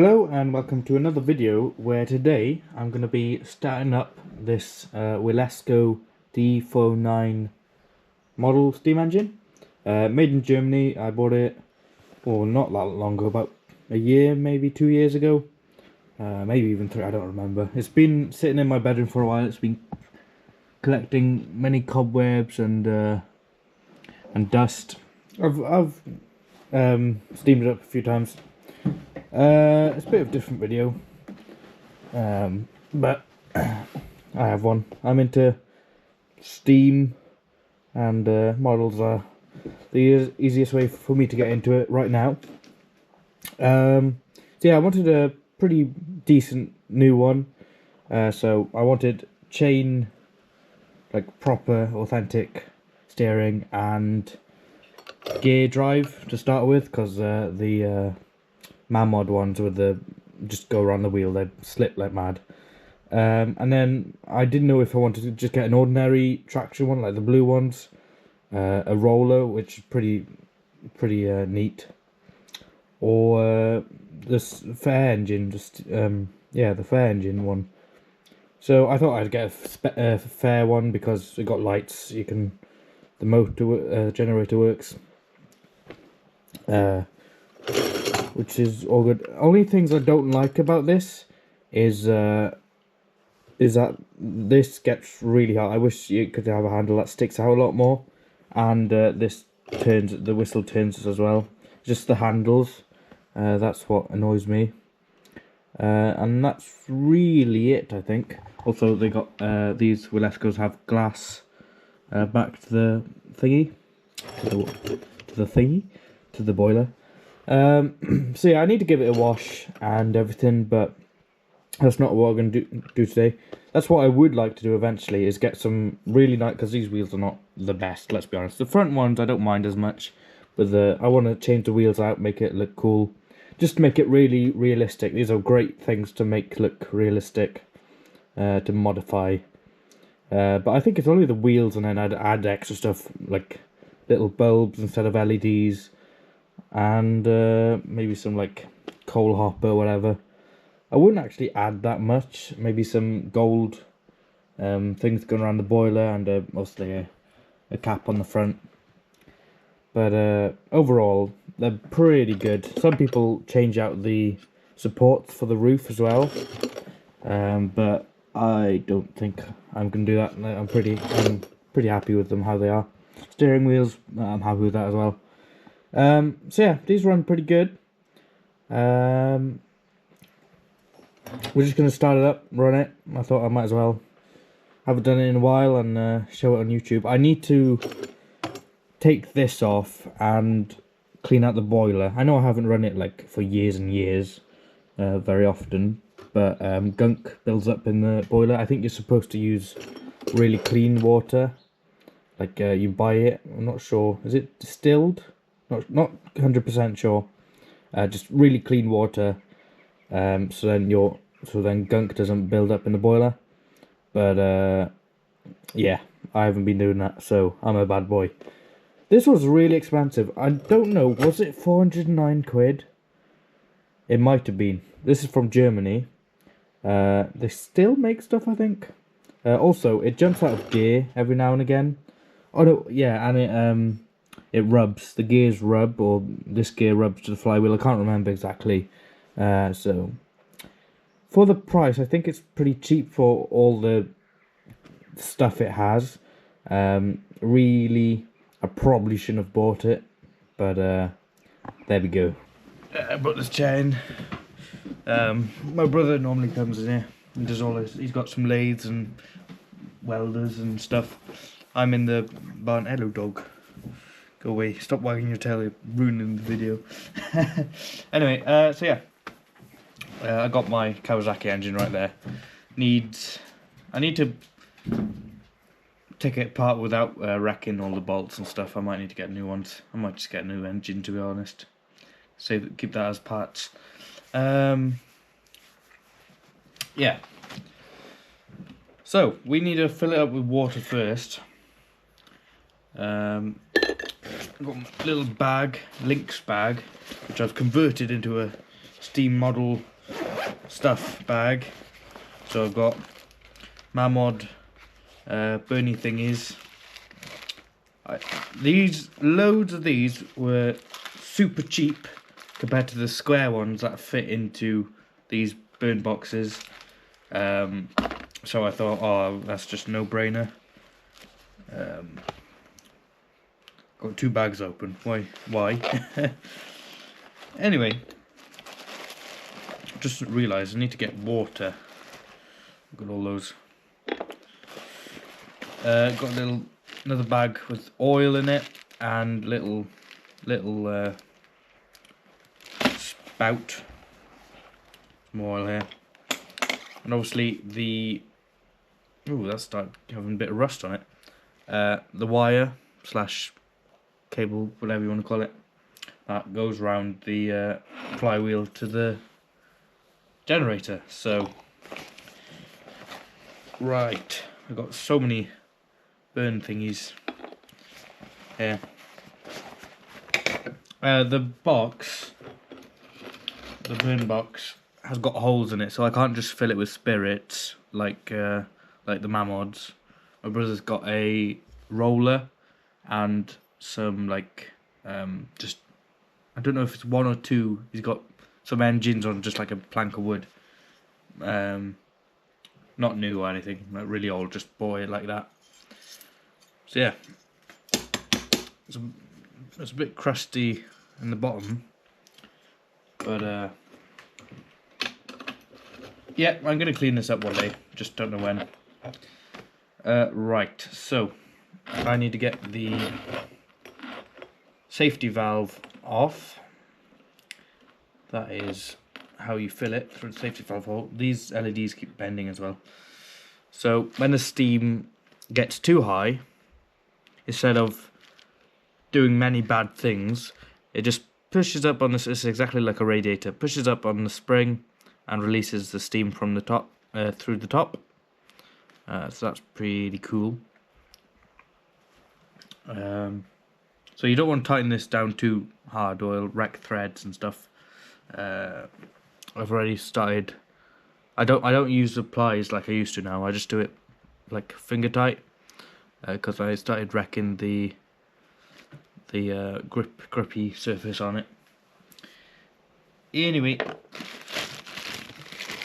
Hello and welcome to another video where today I'm going to be starting up this Wilesco D409 model steam engine. Made in Germany. I bought it, well, not that long ago, about a year, maybe 2 years ago. Maybe even 3, I don't remember. It's been sitting in my bedroom for a while. It's been collecting many cobwebs and dust. I've steamed it up a few times. It's a bit of a different video, but I have one. I'm into steam, and models are the easiest way for me to get into it right now. So yeah, I wanted a pretty decent new one. So I wanted chain, like proper, authentic steering and gear drive to start with, because the Mamod ones with the just go around the wheel, they slip like mad. And then I didn't know if I wanted to just get an ordinary traction one like the blue ones, a roller, which is pretty neat, or this fair engine, yeah, the fair engine one. So I thought I'd get a fair one because it got lights. You can, the motor generator works. Which is all good. Only things I don't like about this is that this gets really hot. I wish you could have a handle that sticks out a lot more, and this turns, the whistle turns as well. Just the handles, that's what annoys me, and that's really it, I think. Also, they got these Wilescos have glass back to the thingy, to the boiler. So yeah, I need to give it a wash and everything, but that's not what I'm going to do today. That's what I would like to do eventually, is get some really nice, because these wheels are not the best, let's be honest. The front ones I don't mind as much, but I want to change the wheels out, make it look cool, just to make it really realistic. These are great things to make look realistic, to modify. But I think it's only the wheels, and then I'd add extra stuff like little bulbs instead of LEDs. And maybe some like coal hopper or whatever. I wouldn't actually add that much. Maybe some gold things going around the boiler, and mostly a cap on the front. But overall, they're pretty good. Some people change out the supports for the roof as well, but I don't think I'm gonna do that. I'm pretty happy with them how they are. Steering wheels, I'm happy with that as well. So yeah, these run pretty good. We're just going to start it up, run it. I thought I might as well. Haven't done it in a while, and show it on YouTube. I need to take this off and clean out the boiler. I know I haven't run it like for years and years, very often, but gunk builds up in the boiler. I think you're supposed to use really clean water, like you buy it. I'm not sure. Is it distilled? Not 100% sure. Just really clean water, so then gunk doesn't build up in the boiler. But yeah, I haven't been doing that, so I'm a bad boy. This was really expensive. I don't know, was it 409 quid? It might have been. This is from Germany. They still make stuff, I think. Also, it jumps out of gear every now and again. Oh no, yeah, and it rubs, the gears rub, or this gear rubs to the flywheel. I can't remember exactly. So for the price, I think it's pretty cheap for all the stuff it has. Really, I probably shouldn't have bought it, but there we go. I brought this chair in. My brother normally comes in here and does all this. He's got some lathes and welders and stuff. I'm in the barn. Hello, dog. Go away, stop wagging your tail, you're ruining the video. Anyway, so yeah. I got my Kawasaki engine right there. I need to take it apart without wrecking all the bolts and stuff. I might need to get new ones. I might just get a new engine, to be honest. Keep that as parts. Yeah. So, we need to fill it up with water first. I've got my little bag, Lynx bag, which I've converted into a steam model stuff bag. So I've got Mamod burny thingies. Loads of these were super cheap compared to the square ones that fit into these burn boxes. So I thought, oh, that's just a no-brainer. Got 2 bags open. Why? Anyway, just realised I need to get water. Got all those. Got another bag with oil in it and little spout. Some oil here, and obviously the that's started having a bit of rust on it. The wire / cable, whatever you want to call it, that goes around the flywheel to the generator. So right, I've got so many burn thingies here. The burn box has got holes in it, so I can't just fill it with spirits like the Mamods. My brother's got a roller and some just, I don't know if it's 1 or 2. He's got some engines on just like a plank of wood. Not new or anything, like really old, just bought it like that. So yeah, it's a bit crusty in the bottom, but yeah, I'm gonna clean this up one day, just don't know when. Right, so I need to get the safety valve off. That is how you fill it through the safety valve hole. These LEDs keep bending as well. So when the steam gets too high, instead of doing many bad things, it just pushes up on this. It's exactly like a radiator. Pushes up on the spring and releases the steam from the top through the top. So that's pretty cool. So you don't want to tighten this down too hard, or it'll wreck threads and stuff. I've already started. I don't use the pliers like I used to now. I just do it like finger tight, because I started wrecking the grippy surface on it. Anyway,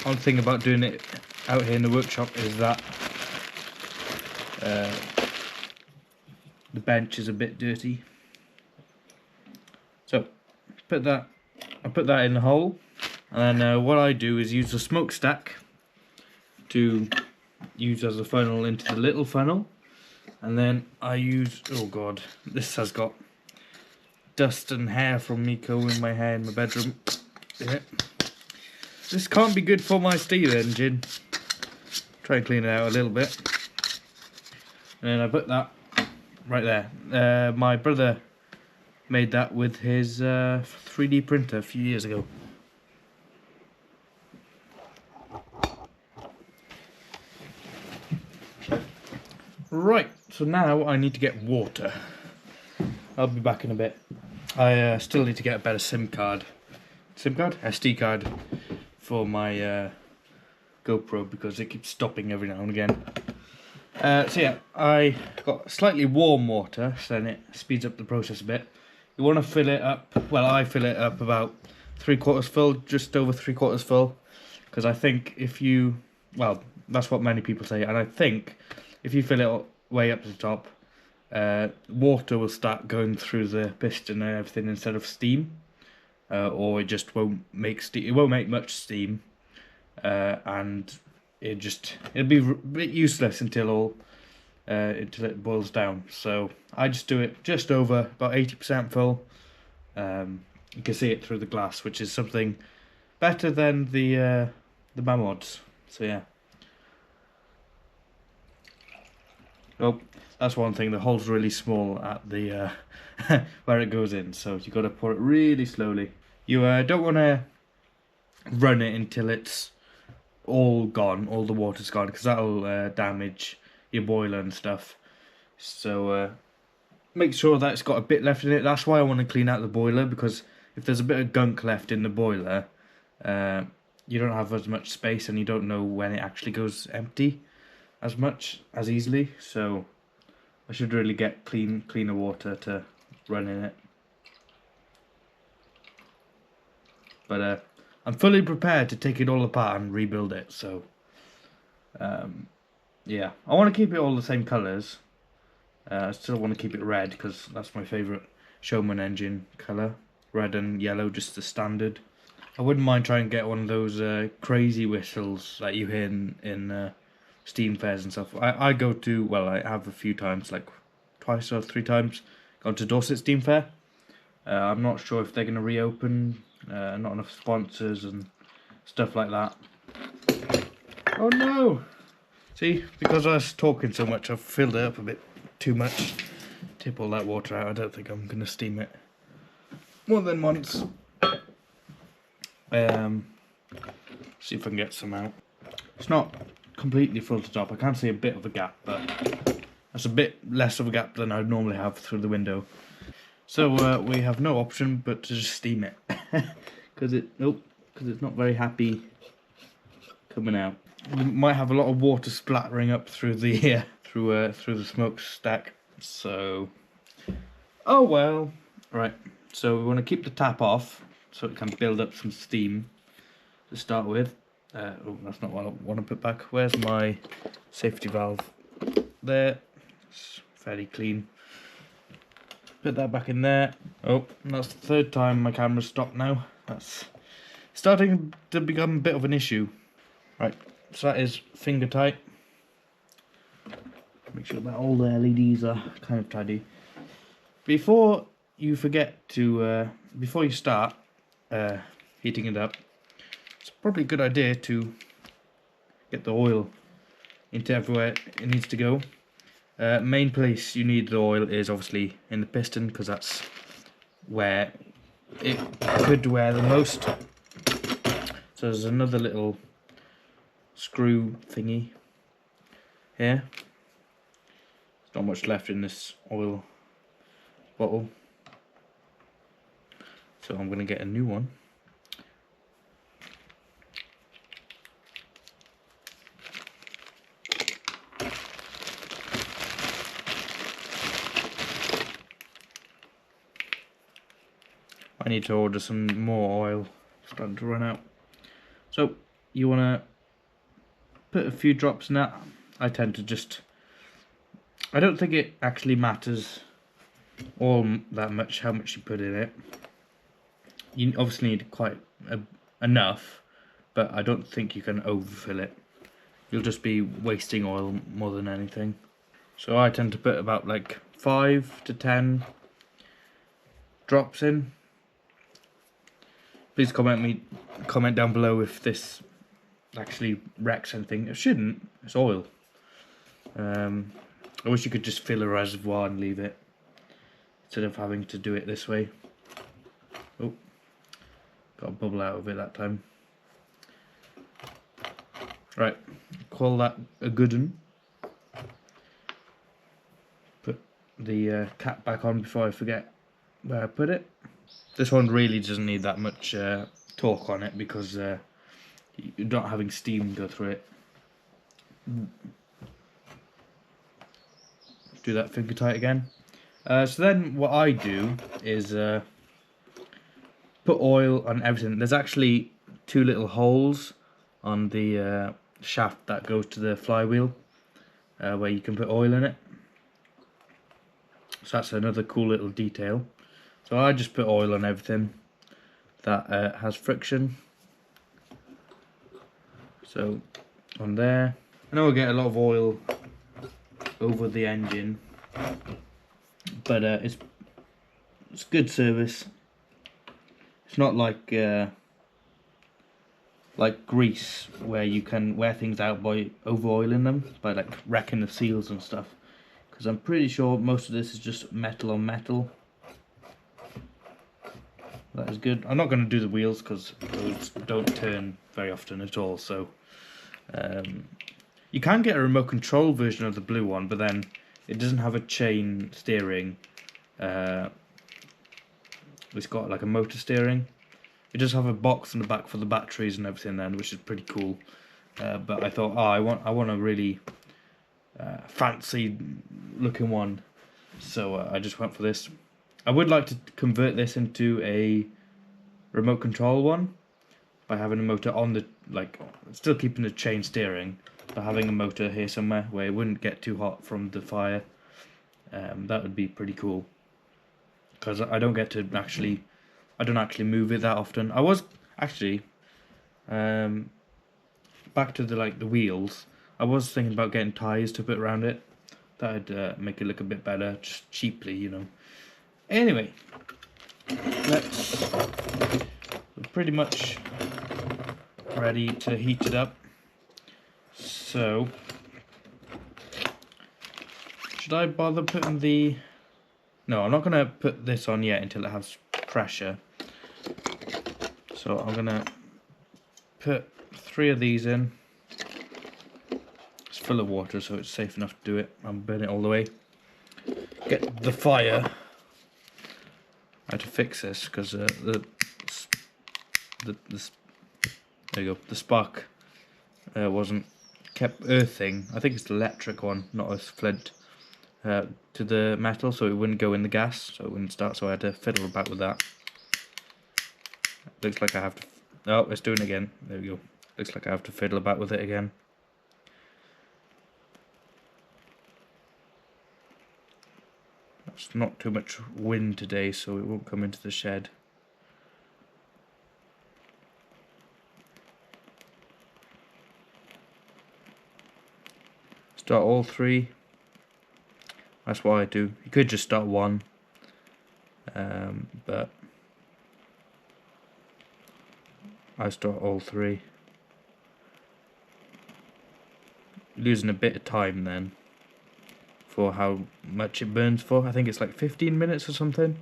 one thing about doing it out here in the workshop is that the bench is a bit dirty. So I put that in the hole, and then what I do is use the smokestack to use as a funnel into the little funnel, and then I use, oh god, this has got dust and hair from me combing my hair in my bedroom. Yeah. This can't be good for my steel engine. Try and clean it out a little bit. And then I put that right there. My brother made that with his 3D printer a few years ago. Right, so now I need to get water. I'll be back in a bit. I still need to get a better SD card for my GoPro, because it keeps stopping every now and again. So yeah, I got slightly warm water, so then it speeds up the process a bit. You want to fill it up, well, I fill it up about 3/4 full, just over 3/4 full, because I think if you, well, that's what many people say, and I think if you fill it way up to the top, water will start going through the piston and everything instead of steam, or it just won't make steam. It won't make much steam, and it'll be a bit useless until it boils down. So I just do it just over about 80% full. You can see it through the glass, which is something better than the Mamods. So yeah. Oh, that's one thing. The hole's really small at the where it goes in, so you got to pour it really slowly. You don't want to run it until it's all gone, all the water's gone, because that'll damage your boiler and stuff. So make sure that it's got a bit left in it. That's why I want to clean out the boiler, because if there's a bit of gunk left in the boiler, you don't have as much space, and you don't know when it actually goes empty as easily. So I should really get cleaner water to run in it. But I'm fully prepared to take it all apart and rebuild it. So yeah, I want to keep it all the same colours. I still want to keep it red because that's my favourite Showman engine colour. Red and yellow, just the standard. I wouldn't mind trying to get one of those crazy whistles that you hear in Steam fairs and stuff. I go to, well, I have a few times, like twice or 3 times, gone to Dorset Steam Fair. I'm not sure if they're going to reopen, not enough sponsors and stuff like that. Oh no! See, because I was talking so much, I've filled it up a bit too much. Tip all that water out. I don't think I'm going to steam it more than once. See if I can get some out. It's not completely full to top. I can see a bit of a gap, but that's a bit less of a gap than I'd normally have through the window. So we have no option but to just steam it, because it's not very happy coming out. We might have a lot of water splattering up through the through the smokestack. So, oh well. Right. So we want to keep the tap off so it can build up some steam to start with. Oh, that's not what I want to put back. Where's my safety valve? There. It's fairly clean. Put that back in there. Oh, that's the 3rd time my camera's stopped now. That's starting to become a bit of an issue. Right, so that is finger tight. Make sure that all the LEDs are kind of tidy. Before you forget to, before you start heating it up, it's probably a good idea to get the oil into everywhere it needs to go. Main place you need the oil is obviously in the piston, because that's where it could wear the most. So there's another little screw thingy here. There's not much left in this oil bottle, so I'm going to get a new one. I need to order some more oil. It's starting to run out. So you want to put a few drops in that. I tend to just, I don't think it actually matters all that much how much you put in it. You obviously need quite enough, but I don't think you can overfill it. You'll just be wasting oil more than anything. So I tend to put about like 5 to 10 drops in. Please comment down below if this actually wrecks anything. It shouldn't. It's oil. I wish you could just fill a reservoir and leave it instead of having to do it this way. Oh, got a bubble out of it that time. Right, call that a good one. Put the cap back on before I forget where I put it. This one really doesn't need that much torque on it, because you're not having steam go through it. Do that finger tight again. So then what I do is put oil on everything. There's actually 2 little holes on the shaft that goes to the flywheel where you can put oil in it. So that's another cool little detail. So I just put oil on everything that has friction. So on there, I know I get a lot of oil over the engine, but it's good service. It's not like grease, where you can wear things out by over oiling them, by like wrecking the seals and stuff. Because I'm pretty sure most of this is just metal on metal. That is good. I'm not going to do the wheels because those don't turn very often at all. So you can get a remote control version of the blue one, but then it doesn't have a chain steering. It's got like a motor steering. It does have a box in the back for the batteries and everything then, which is pretty cool. But I thought, I want a really fancy looking one, so I just went for this. I would like to convert this into a remote control one by having a motor on the, like, still keeping the chain steering, but having a motor here somewhere where it wouldn't get too hot from the fire. That would be pretty cool, because I don't get to actually, I don't actually move it that often. I was actually back to the wheels. I was thinking about getting tyres to put around it. That'd make it look a bit better, just cheaply, you know. Anyway, we're pretty much ready to heat it up. So, should I bother putting the... No, I'm not going to put this on yet until it has pressure. So I'm going to put 3 of these in. It's full of water, so it's safe enough to do it. I'll burn it all the way. Get the fire. I had to fix this because there you go. The spark kept earthing. I think it's the electric one, not a flint, to the metal, so it wouldn't go in the gas, so it wouldn't start. So I had to fiddle about with that. Looks like I have to. Oh, it's doing it again. There we go. Looks like I have to fiddle about with it again. It's not too much wind today, so it won't come into the shed. Start all 3. That's what I do. You could just start 1, but I start all 3. Losing a bit of time then for how much it burns for. I think it's like 15 minutes or something.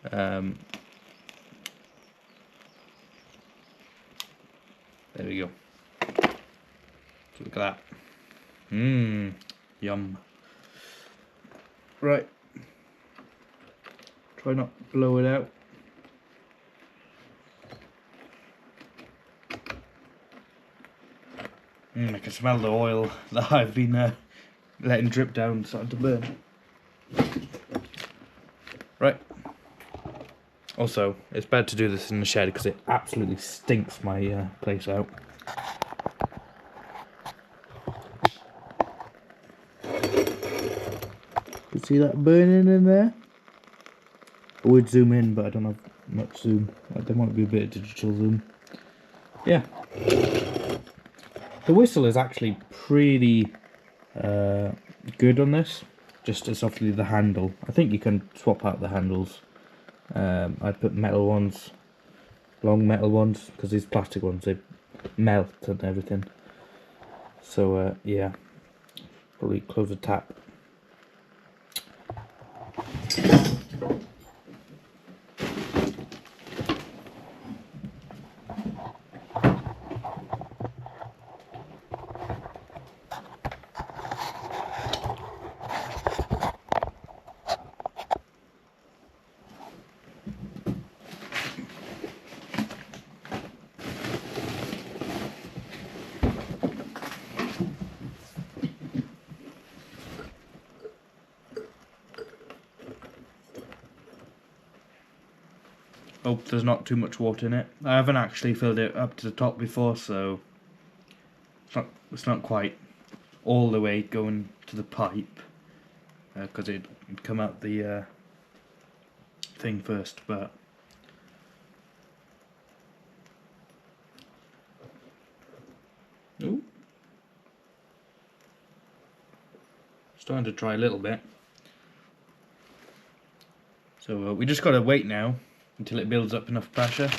There we go. Look at that. Yum. Right. Try not to blow it out. I can smell the oil that I've been letting drip down, starting to burn. Right. Also, it's bad to do this in the shed because it absolutely stinks my place out. You see that burning in there? I would zoom in, but I don't have much zoom. There might be a bit of digital zoom. Yeah. The whistle is actually pretty good on this. Just as obviously the handle. I think you can swap out the handles. I'd put metal ones, long metal ones, because these plastic ones, they melt and everything. So yeah, probably close the tap. Hope there's not too much water in it. I haven't actually filled it up to the top before, so it's not quite all the way going to the pipe, because it'd come out the thing first. But ooh, starting to dry a little bit. So we just gotta wait now until it builds up enough pressure.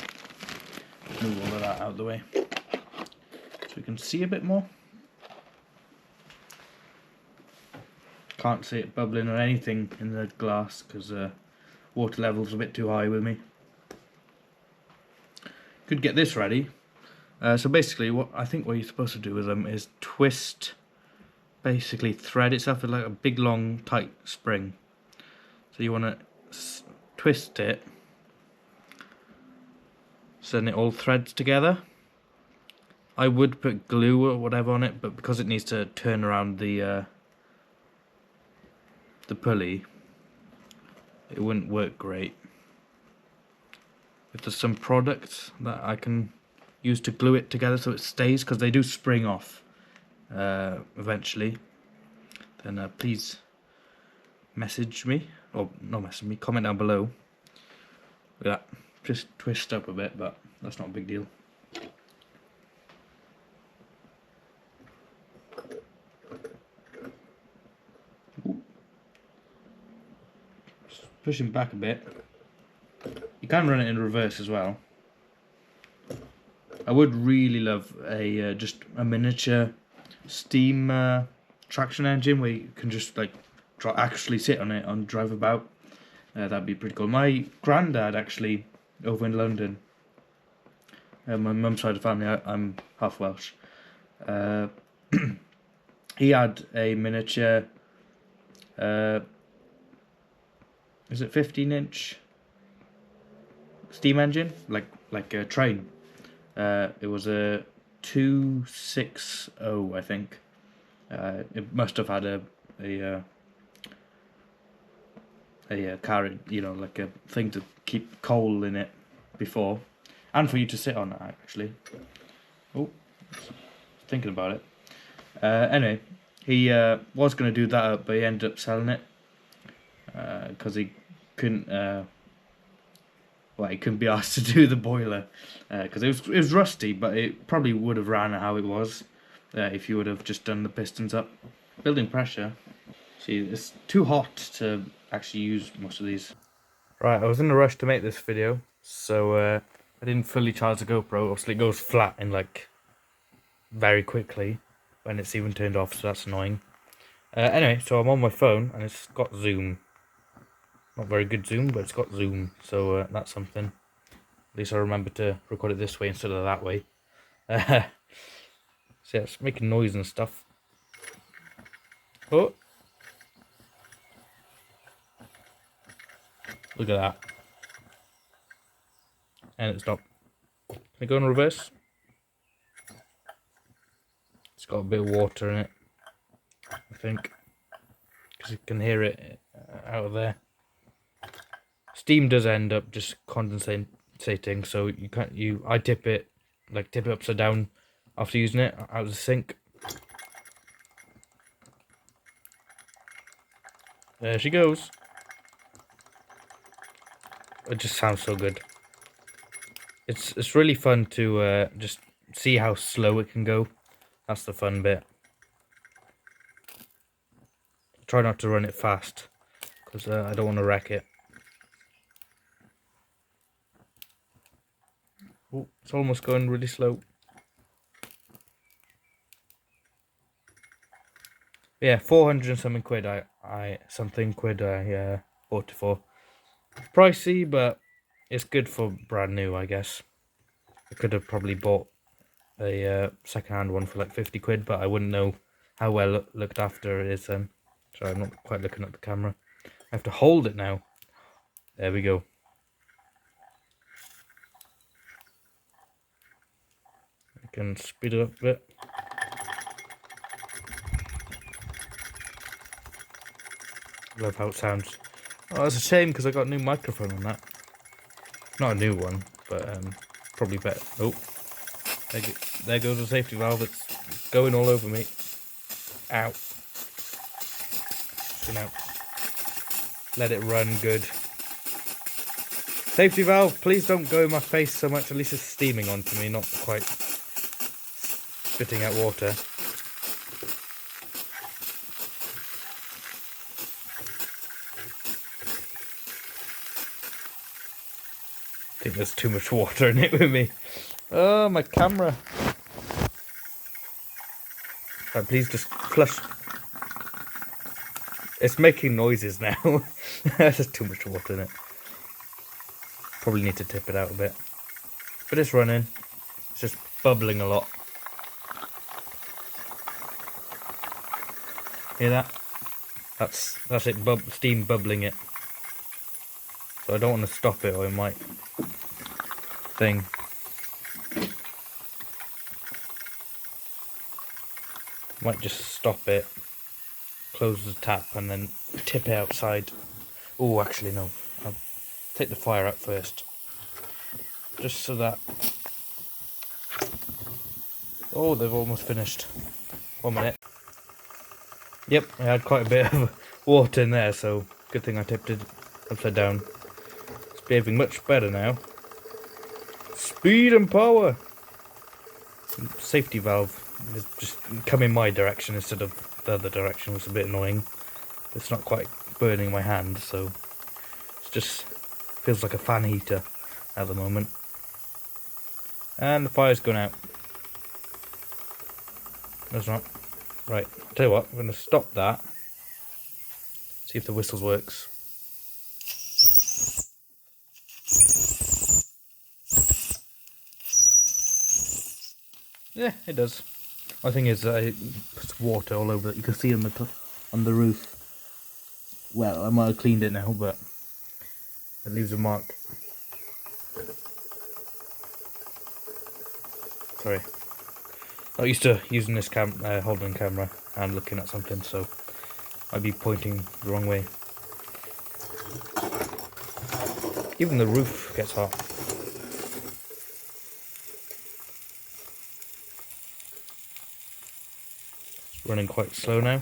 Move all of that out of the way so we can see a bit more. Can't see it bubbling or anything in the glass because water level's a bit too high with me. Could get this ready. So basically what you're supposed to do with them is twist, basically thread itself with like a big long tight spring. So you want to twist it so then it all threads together. I would put glue or whatever on it, but because it needs to turn around the pulley, it wouldn't work great. If there's some product that I can use to glue it together so it stays, because they do spring off eventually, then please message me, or not message me, comment down below. Look at that, just twist up a bit, but that's not a big deal. Pushing back a bit. You can run it in reverse as well. I would really love a just a miniature steam traction engine where you can just like actually sit on it and drive about. That'd be pretty cool. My granddad actually, over in London, my mum's side of the family, I'm half Welsh, he had a miniature, is it 15-inch steam engine, like a train. It was a 260, I think. It must have had a carriage, you know, like a thing to keep coal in it before, and for you to sit on it actually. Oh, thinking about it. Anyway, he was going to do that up, but he ended up selling it because he couldn't. Well, he couldn't be asked to do the boiler because it was rusty, but it probably would have ran how it was if you would have just done the pistons up. Building pressure. See, it's too hot to actually use most of these. Right, I was in a rush to make this video, so I didn't fully charge the GoPro. Obviously, it goes flat in like very quickly when it's even turned off, so that's annoying. Anyway, so I'm on my phone and it's got zoom. Not very good zoom, but it's got zoom, so that's something. At least I remember to record it this way instead of that way. So yeah, it's making noise and stuff. Oh! Look at that. And it stopped. Can I go in reverse? It's got a bit of water in it, I think, because you can hear it out of there. Steam does end up just condensating, so I tip it upside down after using it out of the sink. There she goes. It just sounds so good. It's really fun to just see how slow it can go. That's the fun bit. Try not to run it fast, because I don't want to wreck it. Oh, it's almost going really slow. Yeah, 400 and something quid. I bought it for. Pricey, but it's good for brand new, I guess. I could have probably bought a second-hand one for like 50 quid, but I wouldn't know how well looked after it is then. Sorry, I'm not quite looking at the camera. I have to hold it now. There we go. I can speed it up a bit. Love how it sounds. Oh, it's a shame because I got a new microphone on that. Not a new one, but probably better. Oh, there goes the safety valve. It's going all over me. Ow. Just gonna let it run good. Safety valve, please don't go in my face so much. At least it's steaming onto me, not quite spitting out water. I think there's too much water in it with me. Oh, my camera. Right, please just flush. It's making noises now. There's just too much water in it. Probably need to tip it out a bit. But it's running. It's just bubbling a lot. Hear that? That's it, steam bubbling it. So I don't want to stop it or it might thing. Might just stop it, close the tap, and then tip it outside. Oh, actually no. I'll take the fire out first, just so that. Oh, they've almost finished. 1 minute. Yep, I had quite a bit of water in there, so good thing I tipped it upside down. It's behaving much better now. Speed and power! Safety valve is just coming my direction instead of the other direction, was a bit annoying. It's not quite burning my hand, so it just feels like a fan heater at the moment. And the fire's gone out. No, it's not. Right, I'll tell you what, I'm going to stop that. See if the whistle works. Yeah, it does. My thing is that it puts water all over it. You can see on the roof. Well, I might have cleaned it now, but it leaves a mark. Sorry. Not used to using this holding camera and looking at something, so I'd be pointing the wrong way. Even the roof gets hot. It's running quite slow now.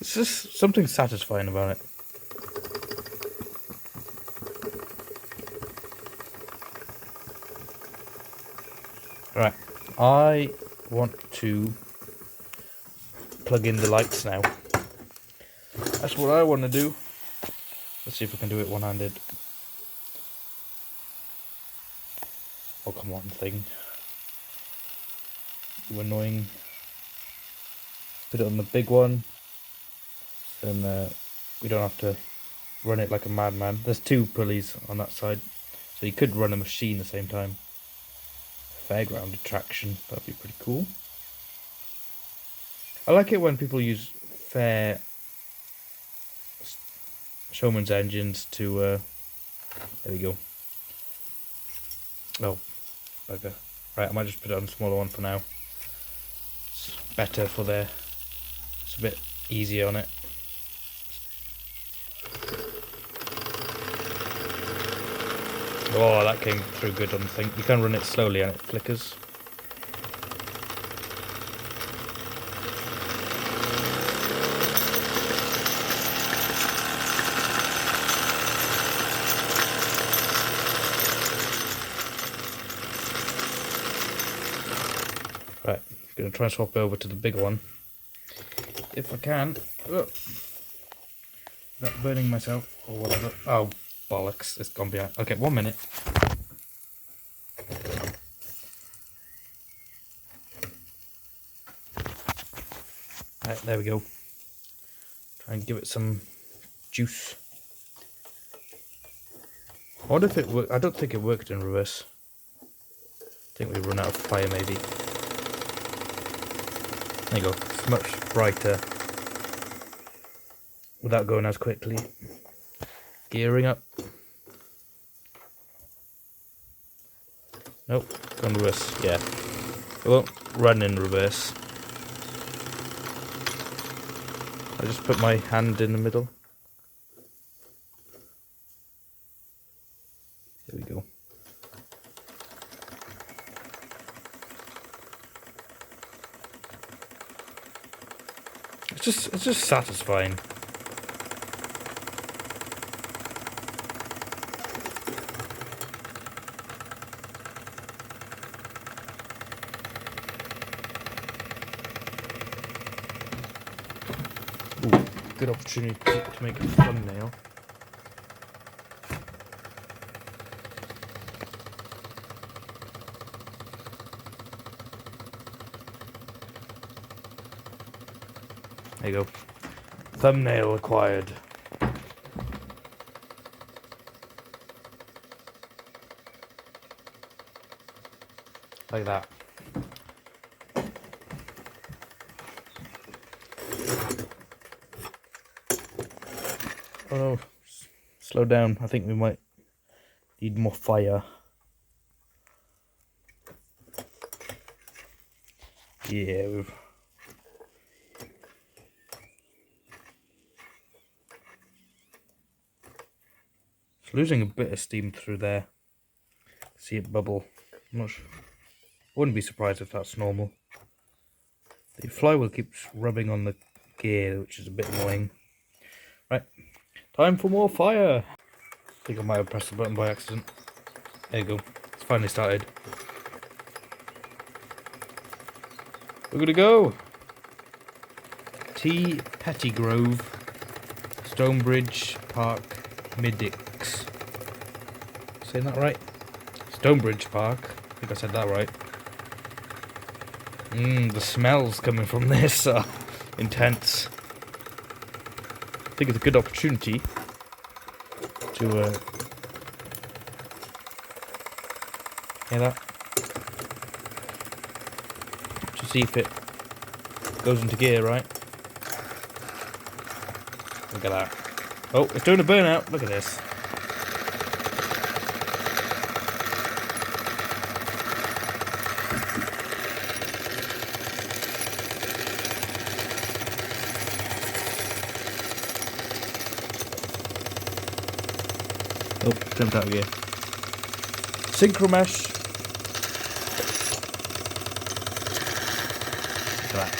It's just something satisfying about it. Right, I want to plug in the lights now. That's what I want to do. Let's see if we can do it one-handed. Oh, come on, thing. You annoying. Put it on the big one. Then we don't have to run it like a madman. There's 2 pulleys on that side, so you could run a machine at the same time. Fairground attraction, that'd be pretty cool. I like it when people use fair Showmans engines to there we go. Oh, bugger. Right, I might just put it on a smaller one for now. It's better for there. It's a bit easier on it. Oh, that came through good on the thing. You can run it slowly and it flickers. Right, I'm going to try and swap over to the bigger one. If I can. Oh. Not burning myself or whatever. Oh, bollocks. It's gone behind. Okay, 1 minute. Right, there we go. Try and give it some juice. I wonder if it worked. I don't think it worked in reverse. I think we run out of fire maybe. There you go. It's much brighter without going as quickly. Gearing up. Nope, gone reverse. Yeah, it won't run in reverse. I just put my hand in the middle. There we go. It's just satisfying. Ooh, good opportunity to make a thumbnail. There you go. Thumbnail acquired. Like that. Oh no, slow down. I think we might need more fire. Yeah, it's losing a bit of steam through there. See it bubble. I'm not sure. Wouldn't be surprised if that's normal. The flywheel keeps rubbing on the gear, which is a bit annoying. Right, time for more fire. I think I might have pressed the button by accident. There you go. It's finally started. We're gonna go. T. Pettygrove, Stonebridge Park, Middix. Saying that right? Stonebridge Park. I think I said that right. The smells coming from this are intense. I think it's a good opportunity to hear that? To see if it goes into gear, right? Look at that. Oh, it's doing a burnout. Look at this. Oh, jumped out of gear. Synchro mesh. Look at that.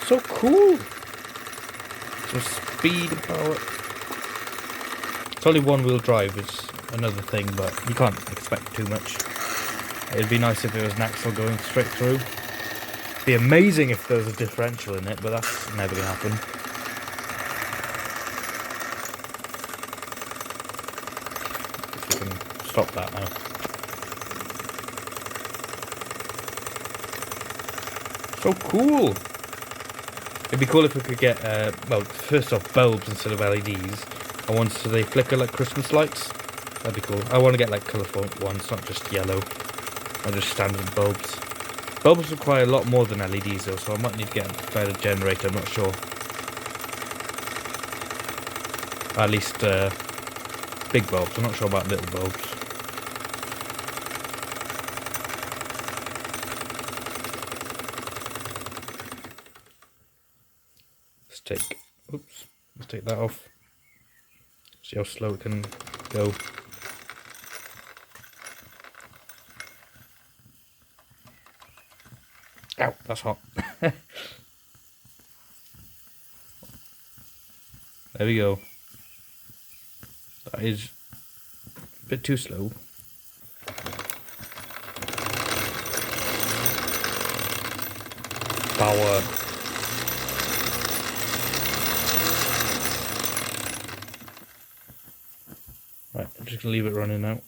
So cool. Some speed and power. It's only one-wheel drive is another thing, but you can't expect too much. It'd be nice if it was an axle going straight through. It'd be amazing if there was a differential in it, but that's never gonna happen. Stop that now. So cool! It'd be cool if we could get, well, first off, bulbs instead of LEDs. And ones so they flicker like Christmas lights. That'd be cool. I want to get like colourful ones, not just yellow. Not just standard bulbs. Bulbs require a lot more than LEDs though, so I might need to get a better generator, I'm not sure. At least, big bulbs, I'm not sure about little bulbs. Let's take that off. See how slow it can go. Ow, that's hot. There we go. That is a bit too slow. Power. Right, I'm just gonna leave it running now.